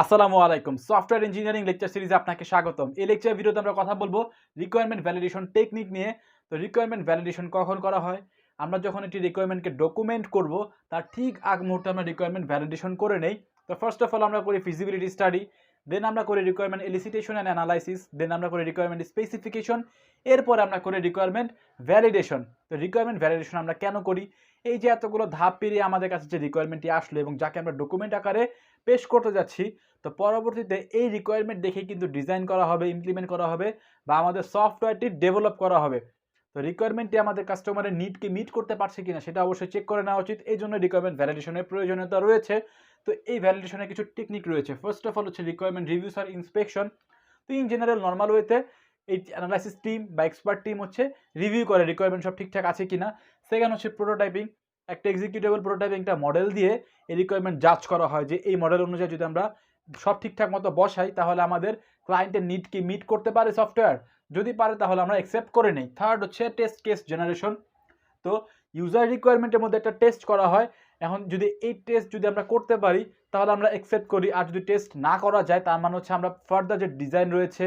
আসসালামু আলাইকুম। Software engineering lecture সিরিজে আপনাকে স্বাগতম। এই লেকচার ভিডিওতে আমরা কথা বলবো রিকোয়ারমেন্ট ভ্যালিডেশন টেকনিক নিয়ে। তো রিকোয়ারমেন্ট ভ্যালিডেশন কখন করা হয়? আমরা যখন একটি রিকোয়ারমেন্টকে ডকুমেন্ট করব, তার ঠিক আগ মুহূর্তে আমরা রিকোয়ারমেন্ট ভ্যালিডেশন করে নেই। তো ফার্স্ট অফ অল আমরা করি ফিজিবিলিটি স্টাডি, দেন আমরা করি রিকোয়ারমেন্ট এলিসিটেশন অ্যান্ড অ্যানালাইসিস, দেন আমরা করি রিকোয়ারমেন্ট স্পেসিফিকেশন, এরপর আমরা করি রিকোয়ারমেন্ট ভ্যালিডেশন। তো রিকোয়ারমেন্ট ভ্যালিডেশন আমরা কেন করি? এই যে এতগুলো ধাপ পেরিয়ে আমাদের কাছে যে রিকোয়ারমেন্টটি আসলো এবং যাকে আমরা ডকুমেন্ট আকারে পেশ করতে যাচ্ছি, তো পরবর্তীতে এই রিকোয়ারমেন্ট দেখে কিন্তু ডিজাইন করা হবে, ইমপ্লিমেন্ট করা হবে বা আমাদের সফটওয়্যারটি ডেভেলপ করা হবে। তো রিকোয়ারমেন্টটি আমাদের কাস্টমারের নিডকে মিট করতে পারছে কিনা সেটা অবশ্যই চেক করে নেওয়া উচিত। এই জন্য রিকোয়ারমেন্ট ভ্যালিডেশনের প্রয়োজনীয়তা রয়েছে। তো এই ভ্যালিডেশনের কিছু টেকনিক রয়েছে। ফার্স্ট অফ অল হচ্ছে রিকোয়ারমেন্ট রিভিউস আর ইন্সপেকশন। তো ইন জেনারেল নর্মাল ওয়েতে এই অ্যানালাইসিস টিম বা এক্সপার্ট টিম হচ্ছে রিভিউ করে রিকোয়ারমেন্ট সব ঠিকঠাক আছে কিনা। সেকেন্ড হচ্ছে প্রোটোটাইপিং। একটা এক্সিকিউটেবল প্রোটোটাইপিং একটা মডেল দিয়ে এই রিকোয়ারমেন্ট জাজ করা হয় যে এই মডেল অনুযায়ী যদি আমরা সব ঠিকঠাক মতো বসাই তাহলে আমাদের ক্লায়েন্টের নিড কি মিট করতে পারে সফটওয়্যার। যদি পারে তাহলে আমরা অ্যাকসেপ্ট করে নেই। থার্ড হচ্ছে টেস্ট কেস জেনারেশন। তো ইউজার রিকোয়ারমেন্টের মধ্যে একটা টেস্ট করা হয়। এখন যদি এই টেস্ট যদি আমরা করতে পারি তাহলে আমরা অ্যাকসেপ্ট করি, আর যদি টেস্ট না করা যায় তার মানে হচ্ছে আমরা ফার্দার যে ডিজাইন রয়েছে,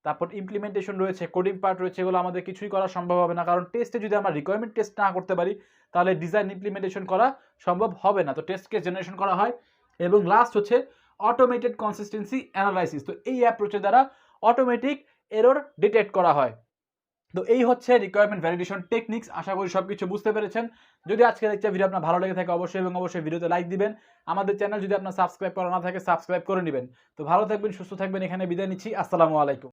তারপর ইমপ্লিমেন্টেশন রয়েছে, কোডিং পার্ট রয়েছে, এগুলো আমাদের কিছুই করা সম্ভব হবে না। কারণ টেস্টে যদি আমরা রিকোয়ারমেন্ট টেস্ট না করতে পারি তাহলে ডিজাইন ইমপ্লিমেন্টেশন করা সম্ভব হবে না। তো টেস্ট কেস জেনারেশন করা হয়। এবং লাস্ট হচ্ছে অটোমেটেড কনসিস্টেন্সি অ্যানালাইসিস। তো এই অ্যাপ্রোচের দ্বারা অটোমেটিক এরর ডিটেক্ট করা হয়। তো এই হচ্ছে রিকোয়ারমেন্ট ভ্যালিডেশন টেকনিক্স। আশা করি সবকিছু বুঝতে পেরেছেন। যদি আজকে লেকচার ভিডিও আপনার ভালো লেগে থাকে অবশ্যই এবং অবশ্যই ভিডিওতে লাইক দিবেন। আমাদের চ্যানেল যদি আপনার সাবস্ক্রাইব করা না থাকে সাবস্ক্রাইব করে নেবেন। তো ভালো থাকবেন, সুস্থ থাকবেন, এখানে বিদায় নিচ্ছি। আসসালামু আলাইকুম।